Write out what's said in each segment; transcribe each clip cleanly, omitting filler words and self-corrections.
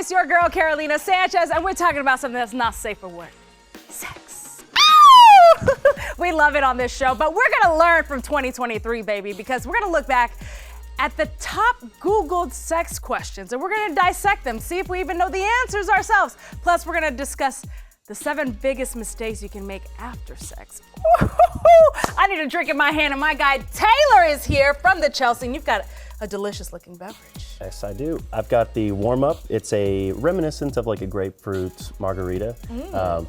It's your girl, Carolina Sanchez, and we're talking about something that's not safe for work. Sex. We love it on this show, but we're gonna learn from 2023, baby, because we're gonna look back at the top Googled sex questions, and we're gonna dissect them, see if we even know the answers ourselves. Plus, we're gonna discuss the 7 biggest mistakes you can make after sex. I need a drink in my hand, and my guy Taylor is here from the Chelsea, and you've got a delicious looking beverage. Yes, I do. I've got the warm-up. It's a reminiscence of like a grapefruit margarita,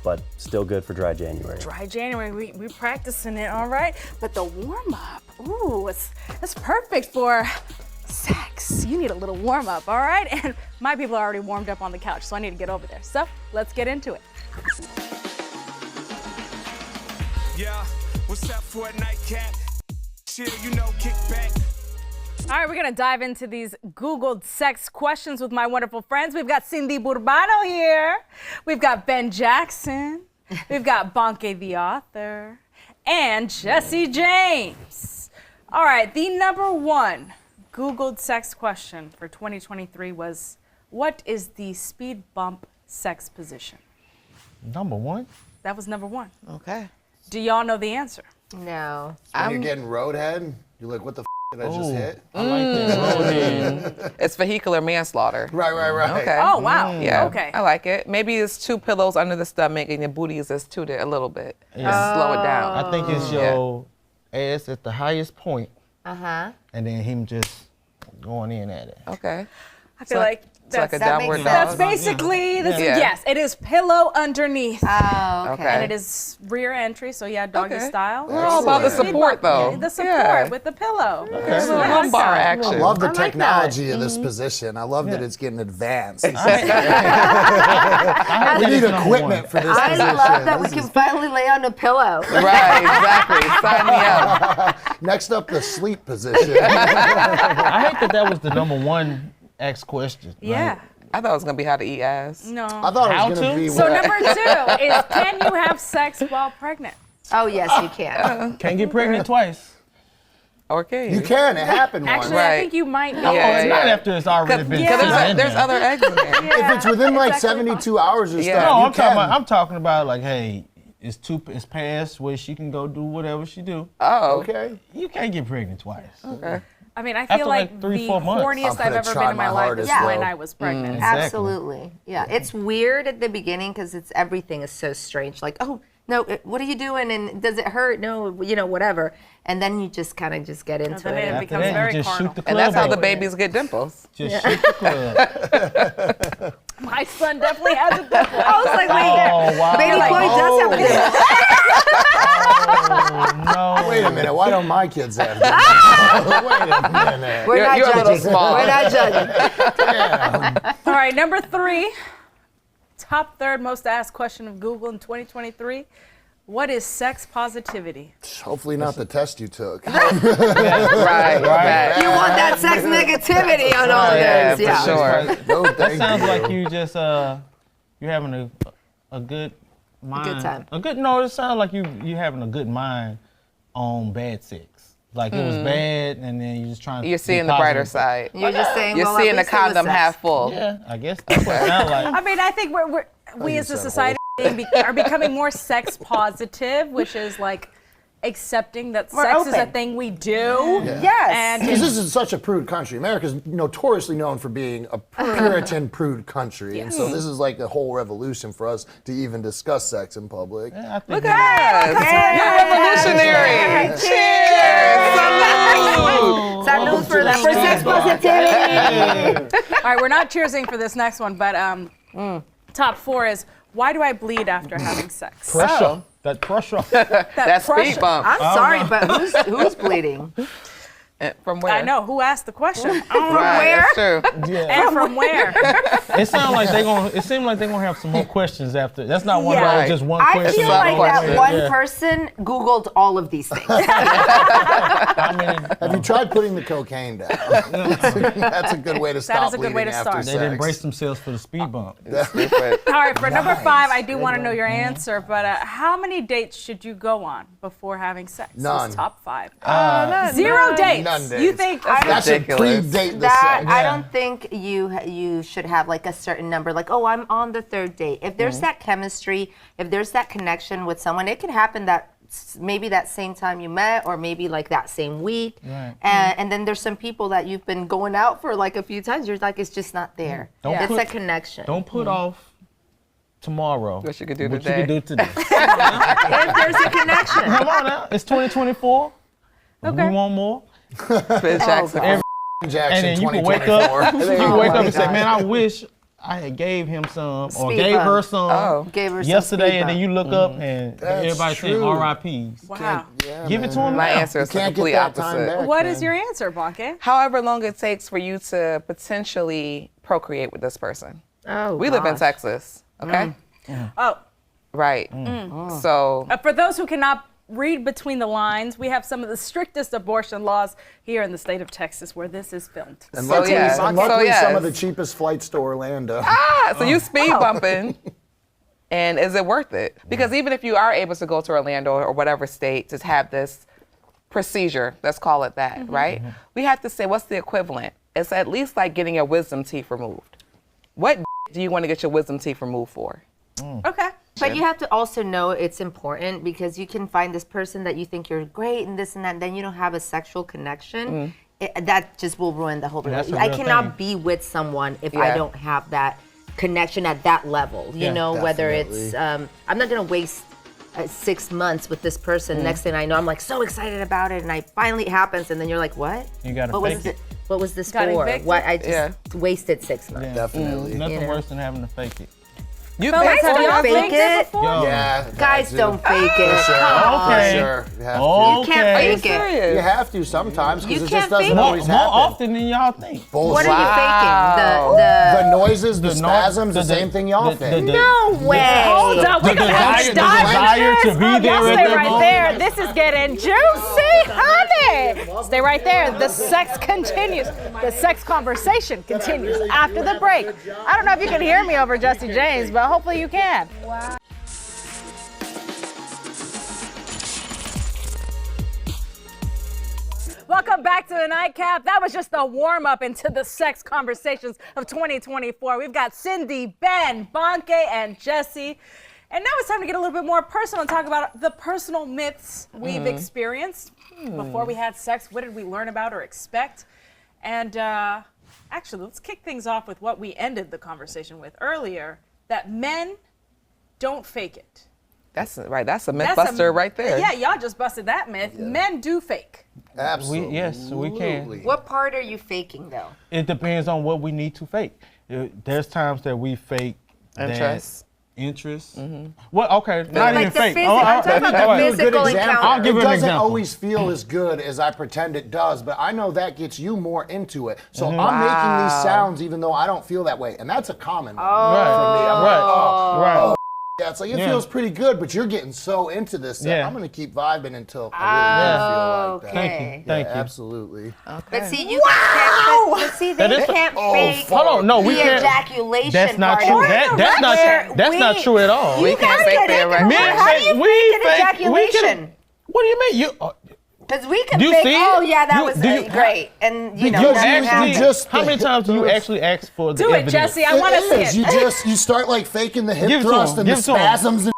but still good for dry January. Dry January, we practicing it, all right? But the warm-up, ooh, it's perfect for sex. You need a little warm-up, all right? And my people are already warmed up on the couch, so I need to get over there. So let's get into it. Yeah, what's up for a nightcap? Chill, you know, kick back. All right, we're gonna dive into these Googled sex questions with my wonderful friends. We've got Cindy Burbano here. We've got Ben Jackson. We've got Bonke the author. And Jesse James. All right, the number 1 Googled sex question for 2023 was, what is the speed bump sex position? Number 1? That was number 1. Okay. Do y'all know the answer? No. When you're getting roadhead, you're like, what the did I just hit? I like that. It's vehicular manslaughter. Right. Okay. Oh, wow. Yeah. Okay. I like it. Maybe it's 2 pillows under the stomach and your booty is just tooted a little bit. Yeah. Slow it down. I think it's your ass at the highest point, Uh-huh. and then him just going in at it. Okay. I feel like It's like a that downward makes dog. That's basically, this, Yeah. yes, it is pillow underneath. Oh, okay. And it is rear entry, so yeah, doggy Okay. style. We're all about the support, though. The support Yeah. with the pillow. There's a little lumbar I action. love the I like technology that. of this position. I love that it's getting advanced. I We need equipment for this I position. love that we This can is- finally lay on a pillow. Right, exactly. Sign me up. Next up, the sleep position. I hate that was the number 1 asked question. Yeah. I thought it was going to be how to eat ass. No. I thought How it was going to? to be So what- number 2 is, can you have sex while pregnant? Oh, yes, you can. Can't get pregnant twice. Okay. You can. It happened once. Actually, I Right. think you might be. Oh, it's not yeah. after it's already been Yeah. put in There's there. other eggs in there. If it's within like 72 hours or Yeah. stuff, No, you I'm talking about like, hey, it's past where she can go do whatever she do. Oh. Okay. You can't get pregnant twice. Okay. I mean, I After feel like like 3-4 the months. horniest I'm I've gonna ever try been in my my life hardest, is though. when I was pregnant. Exactly. Absolutely. Yeah, it's weird at the beginning because everything is so strange. Like, oh, no, what are you doing? And does it hurt? No, whatever. And then you just kind of just get into then it. it After becomes that, very you just carnal. shoot the club. And that's how the out. babies get dimples. Just shoot the club. My son definitely has a dimple. I was like, wait, Oh, wow. baby boy does have a dimple. Oh, no. Wait a minute. Why don't my kids have this? Wait a minute. We're not You're a little judging. small. We're not judging. All right, number 3, top 3rd most asked question of Google in 2023. What is sex positivity? Hopefully not the test you took. Right. You want that sex negativity on all Yeah, this. for sure. No, That thank sounds you. like you just you're having a good mind. good time. No, it sounds like you having a good mind on bad sex. Like it was bad, and then you're just trying to. You're be seeing the brighter positive. side. You're just saying, You're well, at seeing the least it was condom sex. half full. Yeah, I guess that's what it sounds like. I mean, I think we as a society are becoming more sex positive, which is like accepting that We're sex is a open. thing we do. Yes. And Because this is such a prude country. America's notoriously known for being a Puritan prude country. And so this is like a whole revolution for us to even discuss sex in public. Yeah, I think Look at us. You're revolutionary. Cheers. Salud for that. For sex positivity. all right, we're not cheersing for this next one, but top 4 is, why do I bleed after having sex? pressure. That pressure. That's speed pressure. bump. I'm sorry, but who's bleeding? From where? I know, who asked the question? Right, that's true. Yeah. And from where? It sounds like it seemed like they're gonna have some more questions after. That's not one. Yeah. Right. Just one I question. feel That's like one that question. one Yeah. person Googled all of these things. I mean, Have you tried putting the cocaine down? That's a good way to stop is a good way to bleeding after start. they sex. didn't brace themselves for the speed bump. Stupid. All right, for number 5, I do want to know your answer, but how many dates should you go on before having sex? None. This top 5. 0 None. dates. Sundays. You think that should ridiculous. predate the That sex. I don't think you should have like a certain number. Like, oh, I'm on the third date. If there's that chemistry, if there's that connection with someone, it can happen that maybe that same time you met, or maybe like that same week. Right. And then there's some people that you've been going out for like a few times. You're like, it's just not there. Don't It's put- a connection. Don't put off tomorrow. What you could do what today. you can do today. If there's a connection. Come on now. It's 2024. Okay. We want more. Fizz Jackson. And Jackson then you can 2024. wake up. You can wake up and say, gosh. man, I wish I had gave him some or Speed gave her bump. some Oh. Gave her some yesterday, speed and then bump. you look up and That's everybody saying true. RIPs. wow. Yeah, Give it man. to him My now. answer is the Can't complete get that time opposite. back. What man. is your answer, Bonke? However long it takes for you to potentially procreate with this person. Oh, We live in gosh. Texas, okay? Oh, Right. So for those who cannot read between the lines, we have some of the strictest abortion laws here in the state of Texas where this is filmed. And So, luckily, yes. and So, luckily yes. some of the cheapest flights to Orlando. so you speed bumping, and is it worth it? Because even if you are able to go to Orlando or whatever state to have this procedure, let's call it that, right? We have to say, what's the equivalent? It's at least like getting your wisdom teeth removed. What do you want to get your wisdom teeth removed for? Okay. But you have to also know it's important, because you can find this person that you think you're great and this and that, and then you don't have a sexual connection. That just will ruin the whole That's a relationship. I real cannot thing. be with someone if I Yeah. don't have that connection at that level. You Yeah, know, whether it's, definitely. I'm not going to waste 6 months with this person. Next thing I know, I'm like so excited about it, and I finally it happens, and then you're like, what? You gotta what was fake it. What was this Got for? evicted? What I just Yeah. wasted 6 months. Yeah. Definitely. Nothing You know. worse than having to fake it. You Fellas, think have don't y'all fake faked it. before? Yo. Yeah. Guys, don't fake it. For sure. Okay. For sure. You have to. You can't Okay. fake it. serious? You have to sometimes You because it can't just doesn't fake it. always More happen. often than y'all think. Bullshit. What are you Wow. faking? The noises, the, The no- spasms, the the- same thing y'all the- fake. the- No way. Hold up, we're The gonna have desire- to the dive desire into to this. be Oh, there y'all at stay that right moment. there. This is getting juicy, honey. Stay right there. The sex continues. The sex conversation continues after the break. I don't know if you can hear me over Jesse James, but hopefully you can. Welcome back to the Nightcap. That was just the warm-up into the sex conversations of 2024. We've got Cindy, Ben, Bonke, and Jesse. And now it's time to get a little bit more personal and talk about the personal myths we've experienced. Before we had sex, what did we learn about or expect? And actually, let's kick things off with what we ended the conversation with earlier, that men don't fake it. That's right. That's a That's mythbuster right there. Yeah, y'all just busted that myth. Men do fake. Absolutely. Yes, we can. What part are you faking though? It depends on what we need to fake. There's times that we fake that Interest. interest. Well, okay, not Like even the fake. physical- I'm talking about the all right. Give you a good physical example. encounter. I'll give it you an doesn't example. always feel as good as I pretend it does, but I know that gets you more into it. So Mm-hmm. I'm making these sounds even though I don't feel that way, and that's a common one. Right, For me. I'm like, oh, right. yeah, it's like it Yeah. feels pretty good, but you're getting so into this that Yeah. I'm gonna keep vibing until I really do feel like that. Thank you. Yeah, Thank you. absolutely. But see, you can't. But see, they is- can't Oh, fake fuck. Hold on, no, we the can't. ejaculation That's not part. true. of it. That's not true at all. We can't fake that right Men there. How do you we fake an fake- we can- ejaculation? What do you mean? Because we can Do you fake. see it? Oh yeah, that was Do you- great, and you know Because that you happened. just- How many times do you actually ask for the Do it, evidence? Jesse. I want to see is. it. You start like faking the hip Give it to thrust him. and the Give it to him. spasms and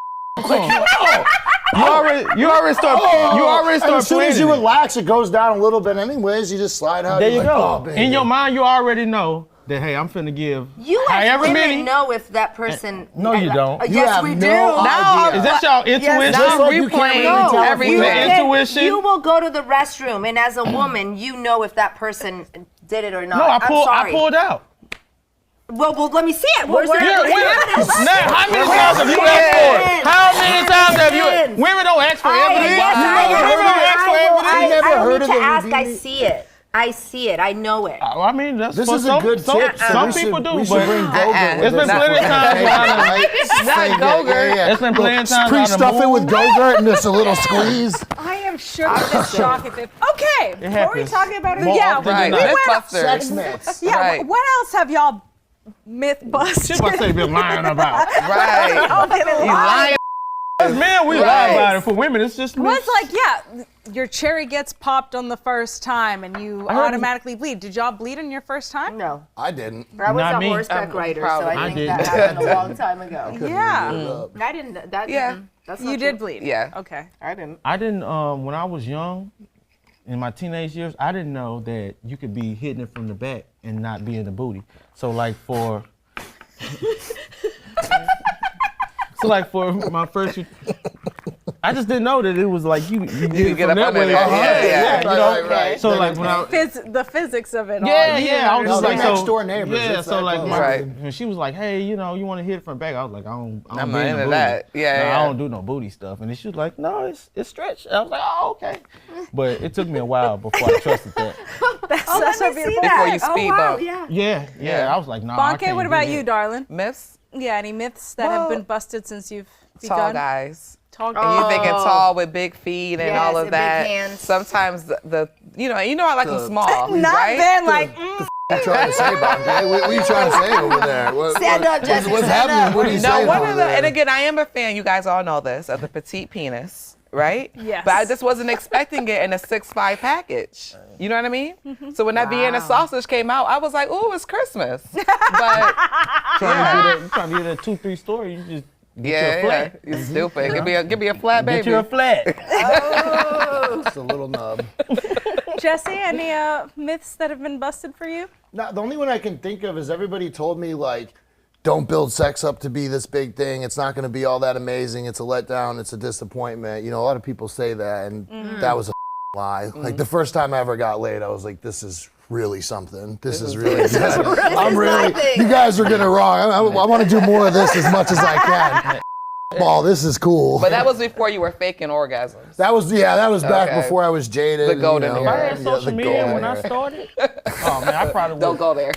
You already start. and as soon as you planning it. relax, it goes down a little bit anyways. You just slide out. There you're you like, go. Oh, baby. In your mind, you already know that, hey, I'm finna give You as however women many. know if that person. No, you don't. You Yes, have we no do. idea. Is that y'all intuition? Yes, Just Now like you can't replaying really tell if everything. we- Your intuition. You will go to the restroom, and as a woman, you know if that person did it or not. No, I I'm sorry. pulled out. Well, let me see it. Where's where- the Yeah, evidence? now, how many times have you asked for it? How many times have you? Women don't ask for evidence. Yes, Women don't ask for evidence. You never I heard need of to the ask. I Houdini? see it. I see it. I know it. I mean, that's This for is a some, good some, tip. so some we people should, do, we should but bring Go-Gurt with it's been us. plenty of times Not Go-Gurt. It's been plenty of times out of Pre-stuff it with move. Go-Gurt and just a little squeeze. I am shook with shock at this. Okay, what were we happens. talking about? More Yeah, often Right. than not. Mythbusters. Sex myths. yeah. Right. What else have y'all myth busted? Shit, what they been lying about? Right. Y'all been You lying. lying. Us men, we lie about it. For women, it's just Well, it's like, yeah, your cherry gets popped on the first time and you automatically bleed. Did y'all bleed on your first time? No. I didn't. I was Not a me. horseback I'm rider, proud so of I you. think I that happened a long time ago. Yeah. I didn't. That. Yeah. That's not You true. did bleed? Yeah. Okay. I didn't. I didn't. When I was young, in my teenage years, I didn't know that you could be hitting it from the back and not be in the booty. So like for my first, I just didn't know that it was like you You get from up that under way. there. Yeah. you know? Right. So like when I The physics of it all. yeah, You yeah, I was didn't just No, like they're so. next door neighbors. Yeah, It's so that like close. Right. when she was like, hey, you know, you want to hit it from the back? I was like, I don't I'm be not in the into booty. that. Yeah. I don't do no booty stuff. And then she was like, no, it's stretched. I was like, oh, okay. But it took me a while before I trusted that. That's Oh, so let me see beautiful. that. Before you speed wow, bump. Yeah. Yeah. Yeah. I was like, nah, I Bonke, can't what do about that. you, darling? Myths? Yeah, any myths that have Well, been busted since you've begun? Tall guys. Tall And guys. you thinking tall with big feet and Yes, all and of big that. hands. Sometimes the you know I like them small, Not right? been like, What are you trying to say, Bonke? What are you trying to say over there? Stand up, Jesse, What's stand happening? up. What are you No, saying one over of the, there? and again, I am a fan. You guys all know this of the petite penis, right? Yes. But I just wasn't expecting it in a 6'5" package. You know what I mean? So when that Vienna sausage came out, I was like, "Ooh, it's Christmas." But Trying to get a 2-3 story, you just get you a flat. you're stupid. Give me a flat, baby. Get you a flat. Just a little nub. Jesse, any myths that have been busted for you? No, the only one I can think of is everybody told me like, don't build sex up to be this big thing. It's not going to be all that amazing. It's a letdown. It's a disappointment. You know, a lot of people say that, and that was a lie. Like the first time I ever got laid, I was like, this is really something. This is really good. I'm really. You guys are getting it wrong. I want to do more of this as much as I can. Ball, this is cool. But that was before you were faking orgasms. That was back Okay. before I was jaded. The golden you know, era. I had yeah, social the media golden when I era. started. Oh man, I probably Don't would go there.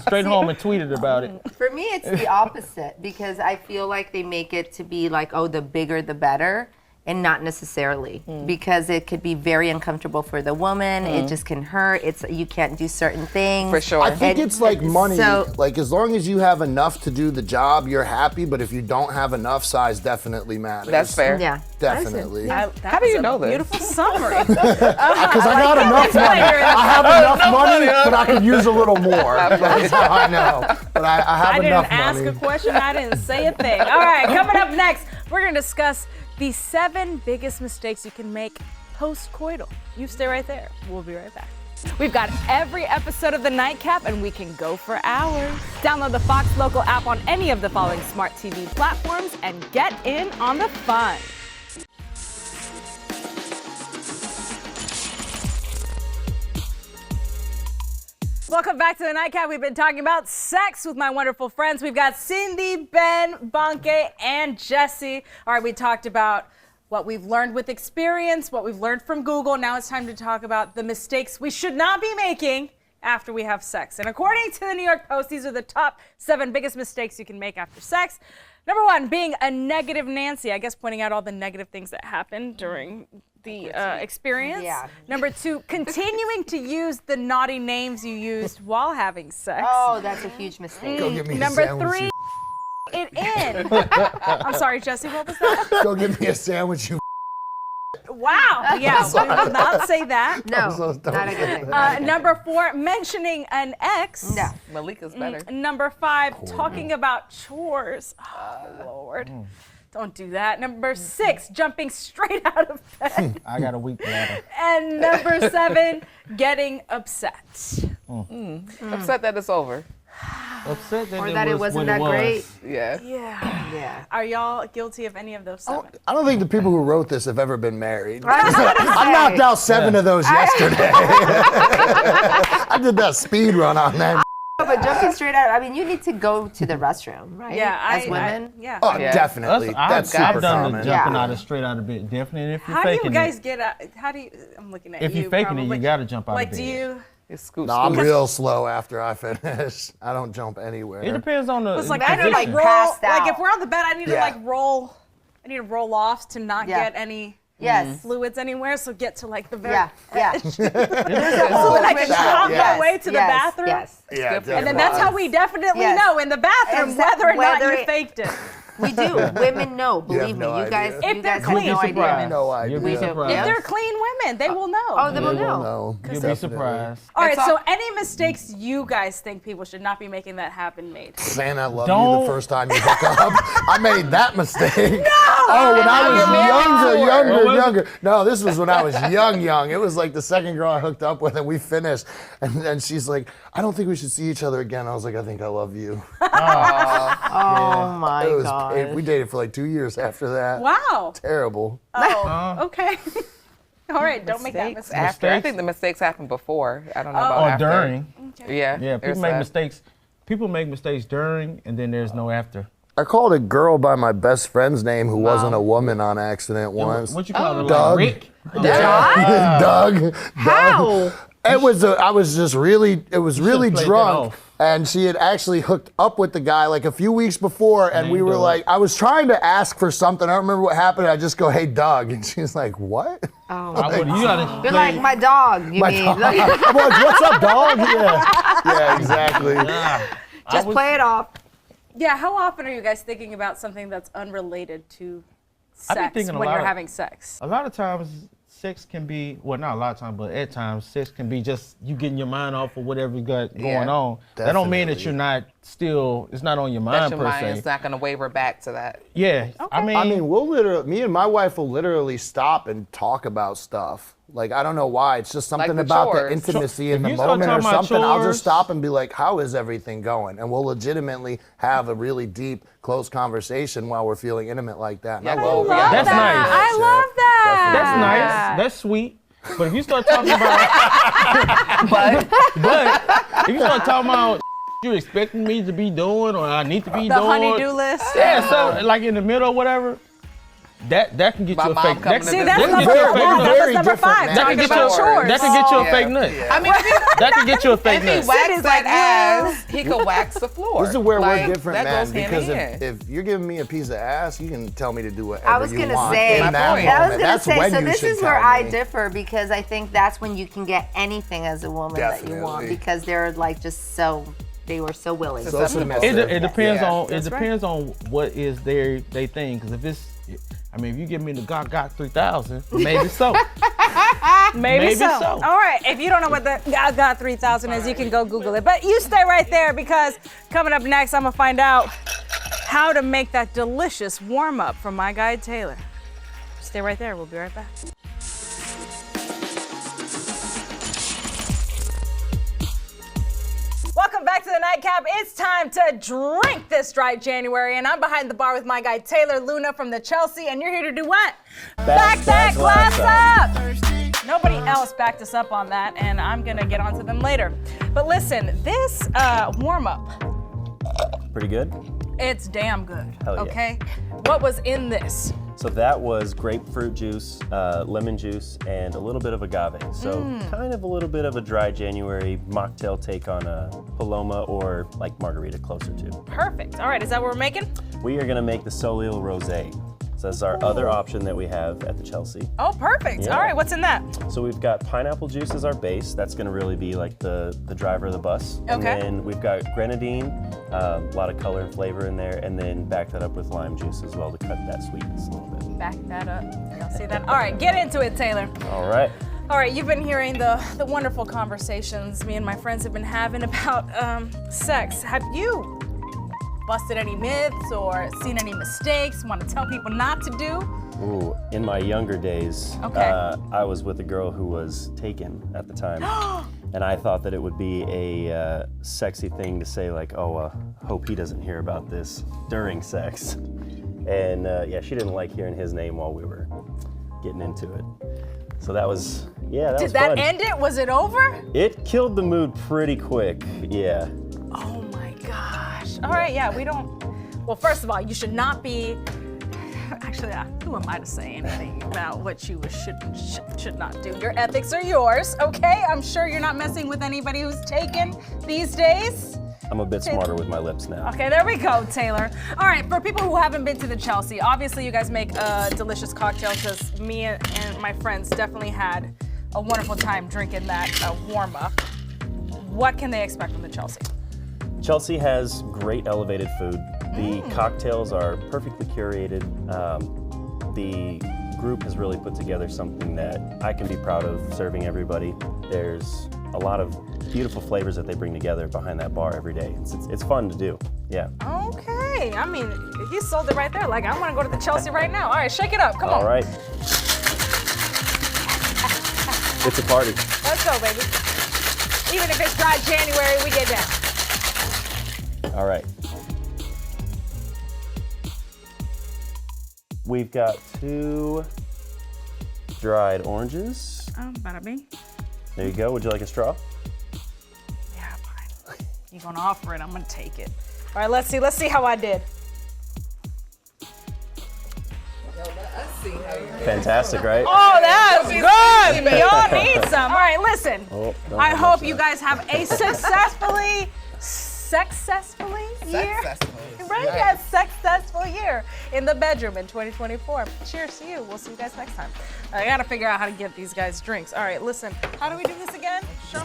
straight home and tweeted about it. For me, it's the opposite because I feel like they make it to be like, oh, the bigger the better, and not necessarily because it could be very uncomfortable for the woman. It just can hurt. You can't do certain things. For sure. I think it's like money. So- Like as long as you have enough to do the job, you're happy. But if you don't have enough, size definitely matters. That's fair. Yeah. Definitely. How do you know this? Beautiful summary. Because I got enough money. I have enough money, but I could use a little more. That's how I know. But I have I enough didn't ask money. a question. I didn't say a thing. All right, coming up next, we're going to discuss the 7 biggest mistakes you can make post-coital. You stay right there. We'll be right back. We've got every episode of The Nightcap, and we can go for hours. Download the Fox Local app on any of the following smart TV platforms and get in on the fun. Welcome back to The Nightcap. We've been talking about sex with my wonderful friends. We've got Cindy, Ben, Bonke, and Jesse. All right, we talked about what we've learned with experience, what we've learned from Google. Now it's time to talk about the mistakes we should not be making after we have sex. And according to the New York Post, these are the top 7 biggest mistakes you can make after sex. Number 1, being a negative Nancy. I guess pointing out all the negative things that happened during the experience. Yeah. Number 2, continuing to use the naughty names you used while having sex. Oh, that's a huge mistake. Go get me a Number sandwich. 3, it in. I'm sorry, Jesse, what was that? Go get me a sandwich. You. Wow. Yeah, we will not say that. No, so dumb. not a good thing. Number 4, mentioning an ex. No. Malika's better. Number 5, talking about chores. Oh, Lord. Don't do that. Number 6, jumping straight out of bed. I got a weak bladder. And number 7, getting upset. Upset that it's over. Upset that, Or it that it was wasn't what that was. great. Yeah. Yeah. Yeah. Are y'all guilty of any of those 7? I don't think the people who wrote this have ever been married. I was gonna I say. knocked out 7 of those yesterday. I did that speed run on that. But jumping straight out, I mean, you need to go to the restroom, right? Yeah, As women. yeah. Oh, Yeah. definitely. That's I've super done common. the jumping Yeah. out of straight out of bed. Definitely. And if you're How do faking you guys it, get out? How do you? I'm looking at if you. you're faking it, probably. you gotta jump out Like, of bed. do you? It's scoot, No, I'm scoot. real slow after I finish. I don't jump anywhere. It depends on the. It's like the I need to like position. roll. Passed Like out. if we're on the bed, I need to Yeah. like roll. I need to roll off to not Yeah. get any Yes. fluids anywhere. So get to like the very. Yeah. Yeah. So that I can chop my Yes. way to the Yes. bathroom. Yes. Yeah, And And then that's how we definitely Yes. know in the bathroom Exact- whether or not whether you it- faked it. We do. Women know. Believe me. no You guys, idea. If you they're guys clean. have no You'd be idea. surprised. No idea. You'd We be do. surprised. If they're clean women, they will know. Oh, they will They will know. know. You'll be Definitely. surprised. All right, It's so all- any mistakes you guys think people should not be making that happen made? Saying I love you Don't- the first time you hook up. I made that mistake. No! Oh, when I was younger. No, this was when I was young. It was like the second girl I hooked up with and we finished. And then she's like, I don't think we should see each other again. I was like, I think I love you. Oh my It was, God. we dated for like 2 years after that. Wow. Terrible. Oh, okay. All right, don't make that Mistakes mistake. after. I Mistakes? think the mistakes happen before. I don't know about Or after. during. Yeah. Yeah, there's people make that. mistakes. People make mistakes during, and then there's no after. I called a girl by my best friend's name who wasn't a woman on accident once. What you call it? Doug. Like Rick? Doug. How? It was I was just really really played that drunk off. and she had actually hooked up with the guy like a few weeks before and we you were do it. like I was trying to ask for something. I don't remember what happened. I just go, "Hey Doug." And she's like, "What?" I would, you gotta You're play- like my dog. You My mean? dog. I'm like, "What's up, dog?" Yeah, exactly. Just play it off. Yeah, how often are you guys thinking about something that's unrelated to I've been sex thinking a when lot you're of- having sex? A lot of times, sex can be, well, not a lot of times, but at times, sex can be just you getting your mind off of whatever you got going on. That don't mean that Definitely. you're not still, it's not on your That mind your per mind se. is not going to waver back to that. Yeah, I mean, We'll literally, me and my wife will literally stop and talk about stuff. Like, I don't know why. It's just something the about the chores. intimacy If in the you start moment or talking about something. I'll chores- just stop and be like, how is everything going? And we'll legitimately have a really deep, close conversation while we're feeling intimate like that. And Yeah. I love That's that. nice. I love that. that's nice, that's sweet. But if you start talking about, but if you start talking about you're expecting me to be doing or I need to be The doing. honey-do list. Yeah, so like in the middle or whatever, that can get My you a mom fake. coming That, to See, visit. that's that can number get you a four. fake That nut. was Very number different five. now. That Talking can get about you. chores. That can get you a Yeah. fake nut. I mean, That can get you a fake if he nut. waxed City's that like, well. ass, he could wax the floor. This is where Like, we're different, that man. goes hand Because in hand. if you're giving me a piece of ass, you can tell me to do whatever I was you gonna want say. in My that point. moment. I was gonna That's say. when So you this should is where tell I me. differ because I think that's when you can get anything as a woman that you want Definitely. because they're like just so. They were so willing. So submissive. It depends Yeah. on That's it right. depends on what is their thing. Because if it's, I mean, if you give me the got 3000, maybe so. Maybe so. so. All right. If you don't know what the got 3000 is, you can go Google it. But you stay right there because coming up next, I'm going to find out how to make that delicious warm up from my guy, Taylor. Stay right there. We'll be right back. Welcome back to the Nightcap. It's time to drink this dry January, and I'm behind the bar with my guy Taylor Luna from the Chelsea, and you're here to do what? Back that glass up! Nobody else backed us up on that, and I'm gonna get onto them later. But listen, this warm-up, Pretty good. it's damn good, Hell yeah. okay? What was in this? So that was grapefruit juice, lemon juice, and a little bit of agave. So kind of a little bit of a dry January mocktail take on a Paloma or like margarita closer to. Perfect. All right, is that what we're making? We are gonna make the Soleil Rosé. So that's our other option that we have at the Chelsea. Oh, perfect. Yeah. All right, what's in that? So we've got pineapple juice as our base. That's gonna really be like the driver of the bus. And Okay. then we've got grenadine, a lot of color and flavor in there, and then back that up with lime juice as well to cut that sweetness a little bit. Back that up. Y'all see that? All right, get into it, Taylor. All right. All right, you've been hearing the wonderful conversations me and my friends have been having about sex. Have you busted any myths or seen any mistakes? Want to tell people not to do? Ooh, in my younger days, Okay. I was with a girl who was taken at the time. And I thought that it would be a sexy thing to say like, oh, hope he doesn't hear about this during sex. And yeah, she didn't like hearing his name while we were getting into it. So that was, yeah, that Did was that fun. end it? Was it over? It killed the mood pretty quick, yeah. Oh my gosh. All right, yeah, we don't. Well, first of all, you should not be. Actually, who am I to say anything about what you should not do? Your ethics are yours, okay? I'm sure you're not messing with anybody who's taken these days. I'm a bit smarter with my lips now. Okay, there we go, Taylor. All right, for people who haven't been to the Chelsea, obviously you guys make a delicious cocktail because me and my friends definitely had a wonderful time drinking that warm-up. What can they expect from the Chelsea? Chelsea has great elevated food. The cocktails are perfectly curated. The group has really put together something that I can be proud of serving everybody. There's a lot of beautiful flavors that they bring together behind that bar every day. It's fun to do, yeah. Okay, I mean, he sold it right there. Like, I want to go to the Chelsea right now. All right, shake it up, come on. All right. It's a party. Let's go, baby. Even if it's dry January, we get down. All right. We've got 2 dried oranges. Bada bing. There you go. Would you like a straw? Yeah, fine. You're gonna offer it, I'm gonna take it. All right, let's see how I did. Fantastic, right? Oh, that's good. Y'all need some. All right, listen. Oh, don't I have hope much you there. guys have a successfully year. Right? Yeah, successful year in the bedroom in 2024. Cheers to you. We'll see you guys next time. I gotta figure out how to get these guys drinks. All right, listen. How do we do this again? Show me.